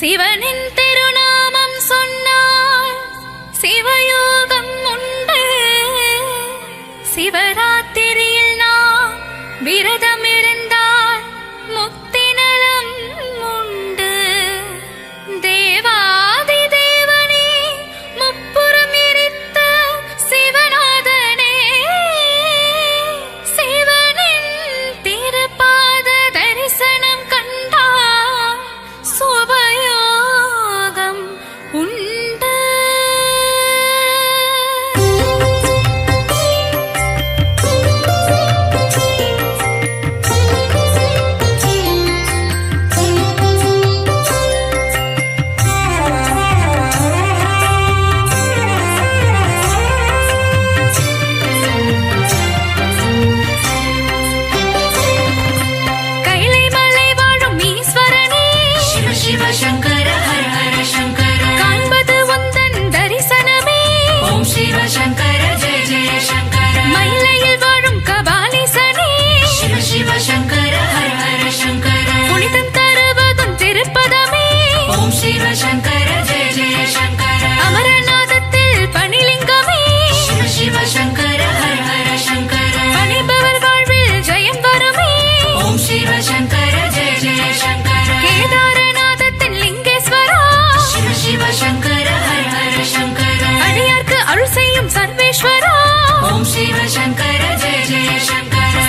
சிவனின் திருநாமம் சொன்னால் சிவயோகம் உண்டு. சிவராத்திரியில் நாம் விரதம் இருந்தால் முக்தி நலம் உண்டு. தேவாதி தேவனே முப்புறம் எரித்த சிவநாதனே, சிவனின் திருப்பாத தரிசனம் கண்டால் சுபயோகம் உண்டு.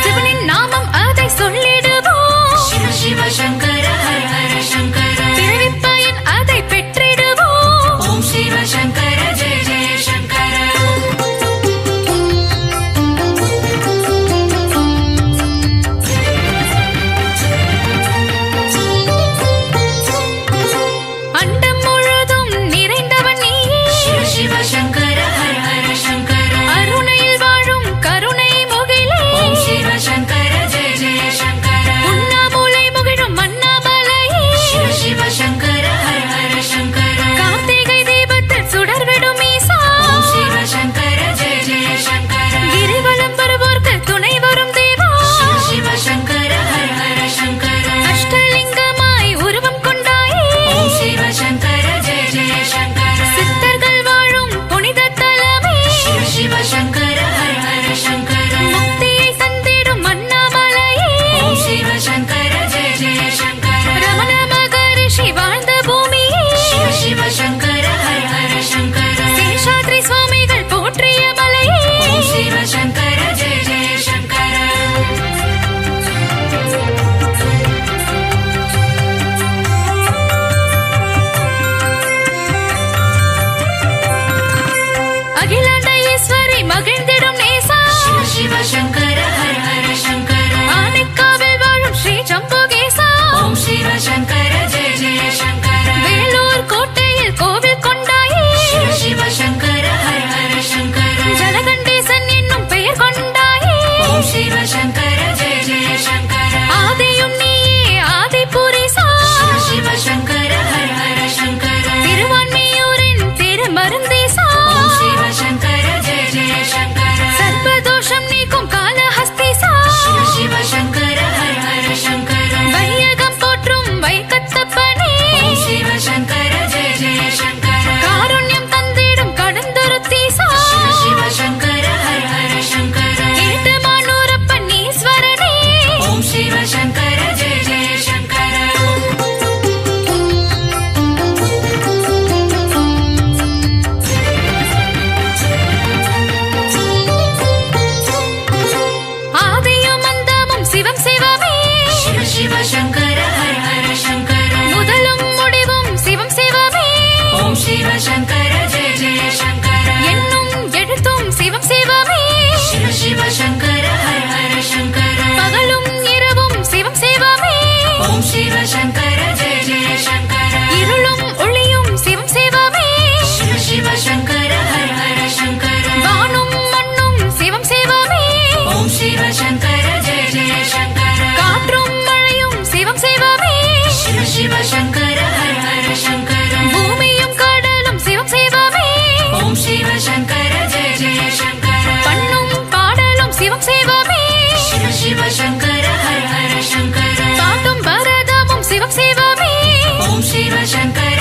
சிவனின் நாமம் அதை சொல்லிடுவோம். சிவ சங்கர ஹர ஹர சங்கர. பிறவிப் பயன் அதை பெற்றிடுவோம். ஓம் சிவ சங்கர ஜெய ஜெய சங்கர. அண்டம் முழுதும் நிறைந்தவன் நீ. சிவ சங்கர ஹர ஹர சங்கர. அருணையில் வாழும் கருணை முகிலே. ஓம் சிவ சங்கர ஜெய ஜெய சங்கர. உண்ணாமூலை முகிழும் அண்ணாமலையே. சிவ சங்கர ஹர ஹர சங்கர. கார்த்திகை தீபத்தில் சுடர்விடும் ஈசா. ஓம் சிவ சங்கர ஜெய ஜெய சங்கர. கிரிவலம் வருவோர்க்கு துணை வரும் தேவா. சிவ சங்கர ஹர ஹர சங்கர. அஷ்டலிங்கமாய் உருவம் கொண்டாயே. ஓம் சிவ சங்கர ஜெய ஜெய சங்கர. சித்தர்கள் வாழும் புனித தலமே. சிவ சங்கர ஹர ஹர சங்கர. முக்தியை தந்திடும் அண்ணாமலையே. ஓம் சிவ சங்கர ஜெய ஜெய சங்கர. ரமண மகரிஷி வாழ்ந்த பூமியே. சிவ சங்கர ஹர ஹர சங்கர. சேஷாத்ரி சுவாமிகள் போற்றிய மலையே. ஓம் சிவ சங்கர ஜெய ஜெய சங்கர. அகிலாண்ட ஈஸ்வரி மகிழ்ந்திடும் நேசா. சிவ சங்கர ஹர ஹர சங்கர. ஆனைக்காவில் வாழும் ஸ்ரீ ஜம்புகேசா. ஓம் சிவ சங்கர ஜெய ஜெய சங்கர. வேலூர் கோட்டையில் கோவில் கொண்டாயே. சிவ சங்கர ஹர ஹர சங்கர. ஜலகண்டேசன் என்னும் பெயர் கொண்டாயே. ஓம் சிவ சங்கர ஜெய ஜெய சங்கர. ஆதியும் நீயே ஆதிபுரீசா. சிவ சங்கர ஹர ஹர சங்கர. திருவான்மியூரின் திருமருந்தீசா. ஓம் சிவ சங்கர ஜெய ஜெய சங்கர. சர்வதோஷம் நீக்கும் காலஹஸ்தீசா. சிவ சங்கர ஹர ஹர சங்கர. வையகம் போற்றும் வைக்கத்தப்பனே. ஓம் சிவ சங்கர ஜெய ஜெய சங்கர. காருண்யம் தந்திடும் கடந்துருத்தீசா. சிவ சங்கர ஹர ஹர சங்கர. ஏட்டமானூரப்பன் ஈஸ்வரனே. ஓம் சிவ சங்கர ஜெய ஜெய சங்கர. ஆதியும் அந்தமும் சிவம் சிவமே. சிவ சங்கர ஹர ஹர சங்கர. முதலும் முடிவும் சிவம் சிவமே. ஓம் சிவ சங்கர ஜெய ஜெய சங்கர. என்னும் எழுத்தும் சிவம் சிவமே. சிவ சங்கர ஹர ஹர சங்கர. பகலும் இரவும் சிவம் சிவமே. ஓம் சிவ சங்கர ஜெய ஜெய சங்கர. இருளும் ஒளியும் சிவம் சிவமே. சிவ சங்கர ஹர ஹர சங்கர. வானும் மண்ணும் சிவம் சிவமே. ஓம் சிவ சங்கர ஜெய ஜெய சங்கர. காற்றும் மழையும் சிவம் சிவமே. சிவ சங்கர ஹர ஹர சங்கர. பூமியும் கடலும் சிவம் சிவமே. ஓம் சிவ சங்கர ஜெய ஜெய சங்கர. பண்ணும் பாடலும் சிவம் சிவமே. சிவ சங்கர ஹர ஹர சங்கர. பாட்டும் பரதமும் சிவம் சிவமே. ஓம் சிவ சங்கர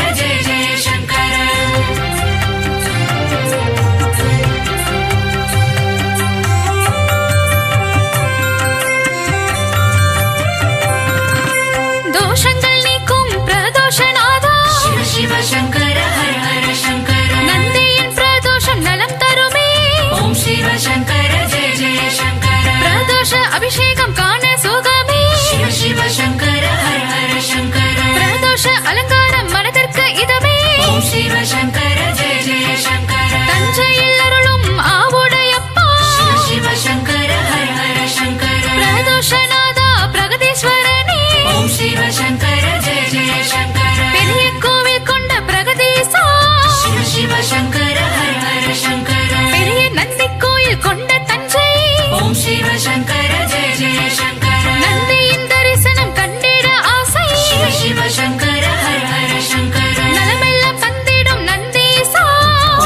அலங்காரம் மனதிற்கு இதமே. ஓம் சிவ சங்கர ஜெய ஜெய சங்கர. தஞ்சையில் அருளும் ஆவுடையப்பா. சிவ சிவ சங்கர ஹர ஹர சங்கர. பிரதோஷநாதா பிரகதீஸ்வரனே. ஓம் சிவ சங்கர ஜெய ஜெய சங்கர. பெரிய கோவில் கொண்ட பிரகதீசா. சிவ சிவ சங்கர ஹர ஹர சங்கர. பெரிய நந்தி கோயில் கொண்ட தஞ்சை. ஓம் சிவ சங்கர ஜெய ஜெய சங்கர. நந்தியின் தரிசனம் கண்டிட ஆசை. சிவ சிவ சங்கர ஹர ஹர சங்கர. நலமெல்லாம் தந்திடும் நந்தீசா.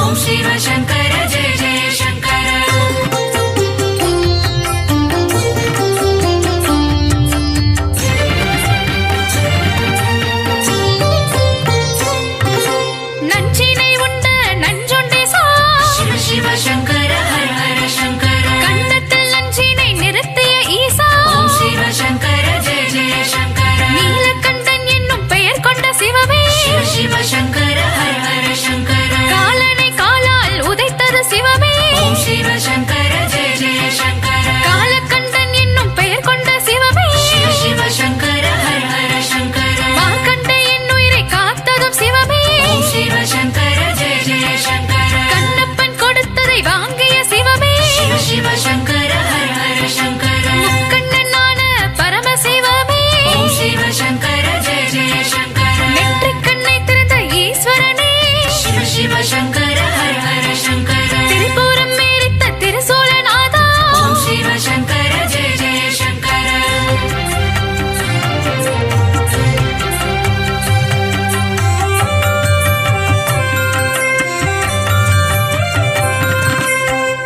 ஓம் சிவ சங்கர ஜெய ஜெய சங்கர. நஞ்சினை உண்ட நஞ்சுண்டேசா. சிவ சிவ சங்கர ஹர ஹர சங்கர. கண்டத்தில் நஞ்சினை நிறுத்திய ஈசா. ஓம் சிவ சங்கர ஜெய ஜெய சங்கர. நீலகண்டன் என்னும் பெயர் கொண்ட சிவமே. சிவ சிவ சங்கர ஹர ஹர சங்கர. காலனை காலால் உதைத்தது சிவமே. ஓம் சிவ சங்கர ஜெய ஜெய சங்கர. காலகண்டன் என்னும் பெயர் கொண்ட சிவமே. சிவ சிவ சங்கர ஹர ஹர சங்கர. மார்க்கண்ட என்னுயிரை காத்ததும் சிவமே. ஓம் சிவ சங்கர ஜெய ஜெய சங்கர. கண்ணப்பன் கொடுத்ததை வாங்கிய சிவமே. சிவ சிவ சங்கர ஹர ஹர சங்கர. முக்கண்ணனான பரமசிவமே. ஓம் சிவ சங்கர ஜெய ஜெய சங்கர. நெற்றிக் கண்ணை திறந்த ஈஸ்வரனே. சிவ சிவ சங்கர ஹர ஹர சங்கர. திரிபுரம் மேலித்த திருசூலநாதா. ஓம் சிவ சங்கர ஜெய ஜெய சங்கர.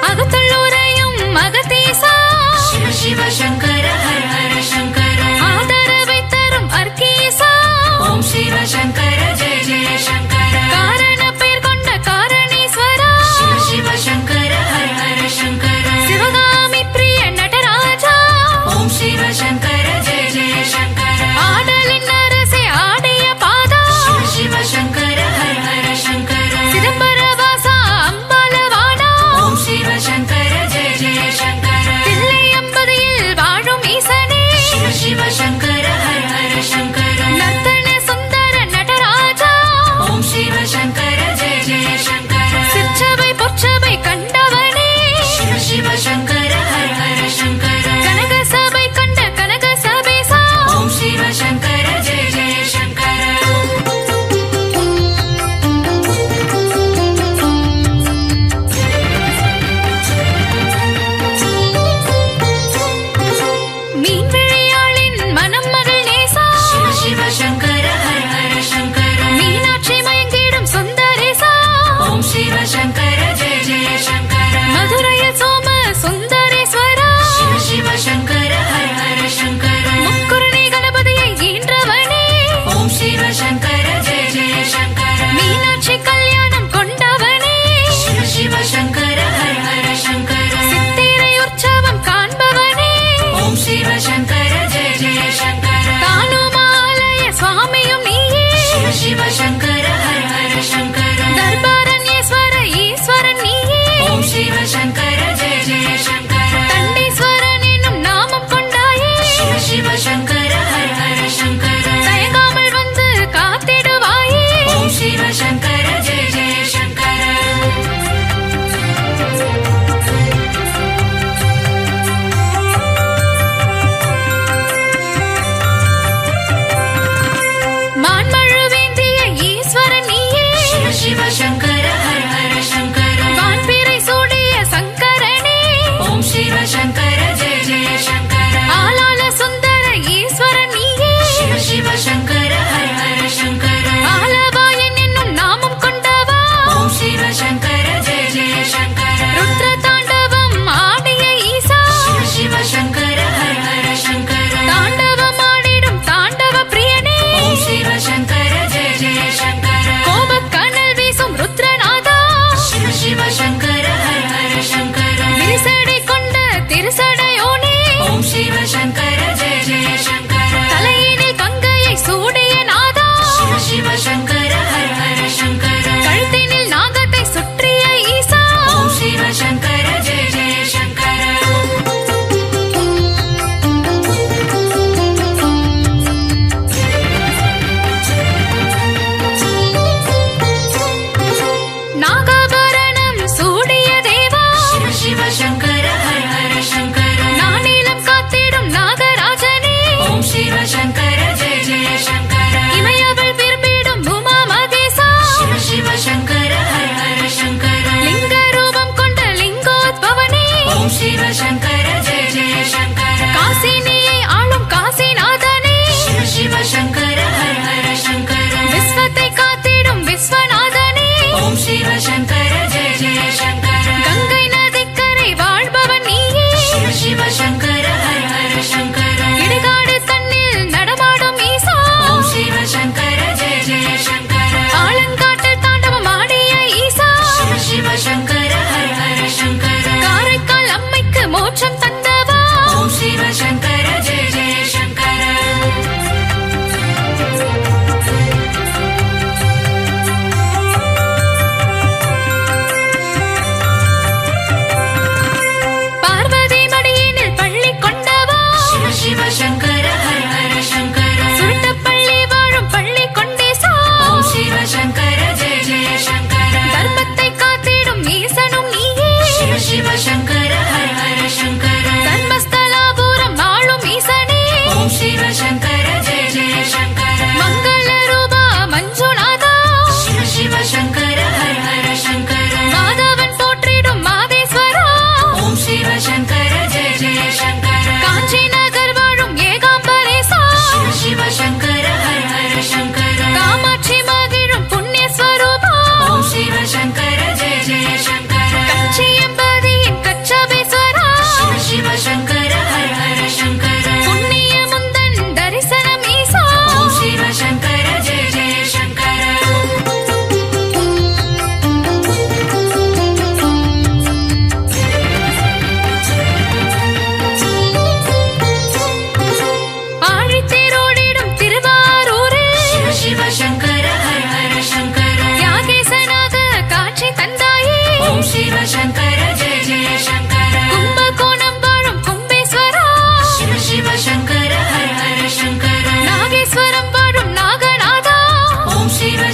அகத்துள்ளூரையும் அகத்தீசா. சிவ சிவ சங்கர ஹர ஹர சங்கர. ஆதரவை தரும் அர்க்கீசா. ஓம் சிவ சங்கர ஜெய ஜெய சங்கர. காரண பெயர் கொண்ட காரணீஸ்வரா. சிவ சிவ சங்கர ஹர ஹர சங்கர. சிவகாமி பிரிய நடராஜா. ஓம் சிவ சங்கர ஜெய ஜெய சங்கர. ஆடலின் அரசே ஆடிய பாதா. சிவ சிவ சங்கர ஹர ஹர சங்கர. சிதம்பரவாசா அம்பாலவானா. ஓம் சிவ சங்கர ஜெய ஜெய சங்கர. தில்லை அம்பதியில் வாழும் ஈசனே. சிவ சிவ சங்கர ஹர ஹர சங்கர. நர்த்தன சுந்தர நடராஜா.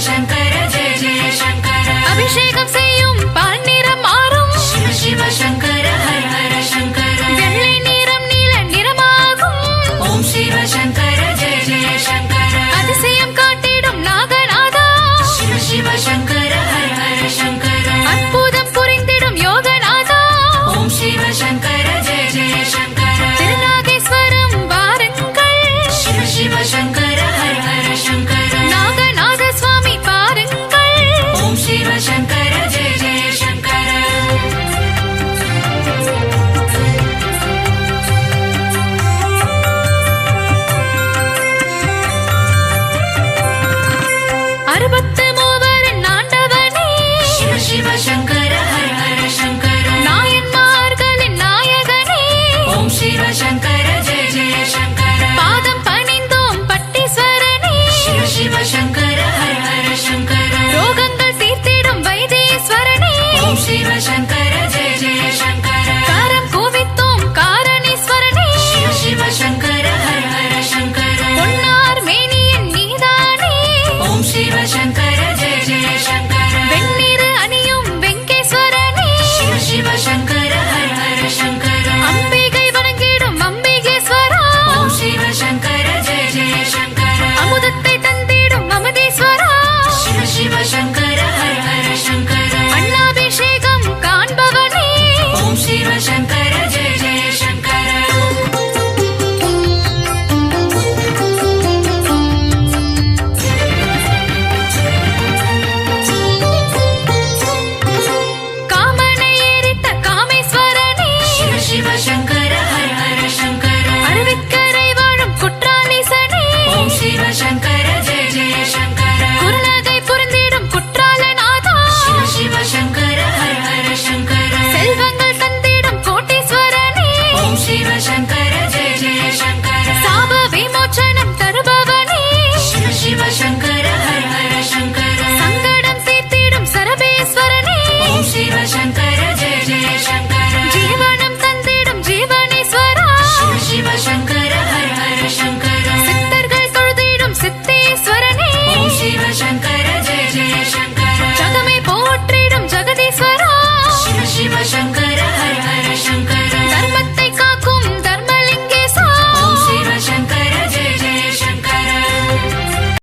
சங்கர ஜெய ஜெய சங்கர அபிஷேகம் செய்யும் பால் நிறம் மாறும் சிவ சிவ சங்கர ஹர ஹர சங்கர வெள்ளை நிறம் நீல நிறமாகும் ஓம் சிவ சங்கர ஜெய ஜெய சங்கர அதிசயம் காட்டிடும் நாகநாதா சிவ சிவ சங்கர ஹர ஹர சங்கர அற்புதம் புரிந்திடும் யோகநாதா ஓம் சிவ சங்கர ஜெய ஜெய சங்கர திருநாகேஸ்வரம் வாருங்கள் சிவ சிவ சங்கர ஹர ஹர சங்கர நாகநாத சுவாமி பாருங்கள் ஓம் சிவ சங்கர ஜெய ஜெய சங்கர அறுபத்து மூவரின் ஆண்டவனே சிவ சிவ சங்கர ஹர ஹர சங்கர நாயன்மார்களின் நாயகனே ஓம் சிவ சங்கர ஜெய ஜெய சங்கர பாதம் பணிந்தோம் பட்டீஸ்வரனே சிவ சிவ சங்கர ஹர ஹர சங்கர ரோகங்கள் தீர்த்திடும் வைத்தீஸ்வரனே ஓம் சிவ சங்கர ஜெய ஜெய சங்கர காரம் கூவித்தோம் காரணீஸ்வரனே சிவ சிவ சங்கர ஹர ஹர சங்கர பொன்னார் மேனியின் நீதானே ஓம் சிவ சங்கர ஜெய ஜெய சங்கர